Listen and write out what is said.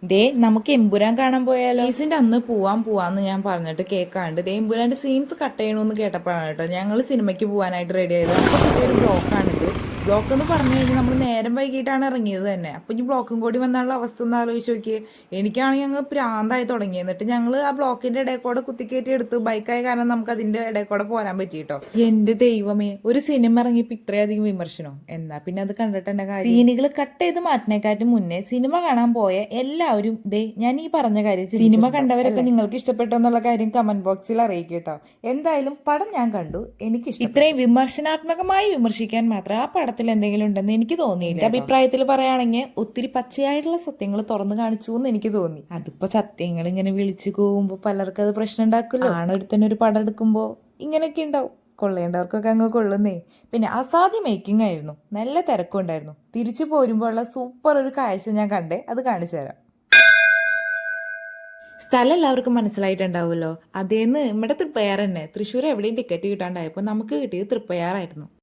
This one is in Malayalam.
ദേ നമുക്ക് എമ്പുരാൻ കാണാൻ പോയാലോ. ഈസിന്റെ അന്ന് പോവാന്ന് ഞാൻ പറഞ്ഞിട്ട് കേൾക്കാണ്ട് ദേ എമ്പുരാന്റെ സീൻസ് കട്ട് ചെയ്യണമെന്ന് കേട്ടപ്പോഴാണ് കേട്ടോ ഞങ്ങൾ സിനിമയ്ക്ക് പോകാനായിട്ട് റെഡി ആയത്. അപ്പോൾ പുതിയൊരു ബ്ലോക്കാണിത്. ബ്ലോക്ക് എന്ന് പറഞ്ഞു കഴിഞ്ഞാൽ നമ്മൾ നേരം വൈകിട്ടാണ് ഇറങ്ങിയത് തന്നെ. അപ്പോൾ ഈ ബ്ലോക്കും കൂടി വന്നുള്ള അവസ്ഥ ഒന്ന് ആലോചിച്ച് നോക്കിയേ. എനിക്കാണെങ്കിൽ ഞങ്ങൾ പ്രാന്തായി തുടങ്ങി. എന്നിട്ട് ഞങ്ങൾ ആ ബ്ലോക്കിന്റെ ഇടയിൽ കൂടെ കുത്തിക്കയറ്റി എടുത്തു. ബൈക്കായ കാരണം നമുക്ക് അതിന്റെ ഇടയിൽ കൂടെ പോരാൻ പറ്റിയിട്ടോ. എന്റെ ദൈവമേ, ഒരു സിനിമ ഇറങ്ങിയപ്പോൾ ഇത്രയധികം വിമർശനം. എന്നാ പിന്നെ അത് കണ്ടിട്ട് എന്നെ കാര്യം. സീനുകൾ കട്ട് ചെയ്ത് മാറ്റിനേക്കാട്ടും മുന്നേ സിനിമ കാണാൻ പോയ എല്ലാവരും ദേ ഞാൻ ഈ പറഞ്ഞ കാര്യം സിനിമ കണ്ടവരൊക്കെ നിങ്ങൾക്ക് ഇഷ്ടപ്പെട്ടോ എന്നുള്ള കാര്യം കമന്റ് ബോക്സിൽ അറിയിക്കട്ടോ. എന്തായാലും പടം ഞാൻ കണ്ടു, എനിക്ക് ഇത്രയും വിമർശനാത്മകമായി വിമർശിക്കാൻ മാത്രം ആ പടത്തിൽ എന്തെങ്കിലും ഉണ്ടെന്ന് എനിക്ക് തോന്നിയില്ല. അഭിപ്രായത്തിൽ പറയുകയാണെങ്കിൽ ഒത്തിരി പച്ചയായിട്ടുള്ള സത്യങ്ങൾ തുറന്നു കാണിച്ചു എന്ന് എനിക്ക് തോന്നി. അതിപ്പോ സത്യങ്ങൾ ഇങ്ങനെ വിളിച്ചു പോകുമ്പോ പലർക്കും അത് പ്രശ്നം ഉണ്ടാക്കുമല്ലോ. ആണൊരുത്തന്നെ ഒരു പടം എടുക്കുമ്പോ ഇങ്ങനെയൊക്കെ ഉണ്ടാവും. കൊള്ളേണ്ടവർക്കൊക്കെ അങ്ങ് കൊള്ളുന്നേ. പിന്നെ അസാധ്യ മേക്കിംഗ് ആയിരുന്നു, നല്ല തിരക്കുണ്ടായിരുന്നു. തിരിച്ചു പോരുമ്പോൾ ഉള്ള സൂപ്പർ ഒരു കാഴ്ച ഞാൻ കണ്ടേ, അത് കാണിച്ചു തരാം. സ്ഥലം എല്ലാവർക്കും മനസ്സിലായിട്ടുണ്ടാവുമല്ലോ. അതേന്ന് നമ്മുടെ തൃപ്പയാർ തന്നെ. തൃശ്ശൂർ എവിടെയും ടിക്കറ്റ് കിട്ടാണ്ടായപ്പോൾ നമുക്ക് കിട്ടിയത് തൃപ്പയാറായിരുന്നു.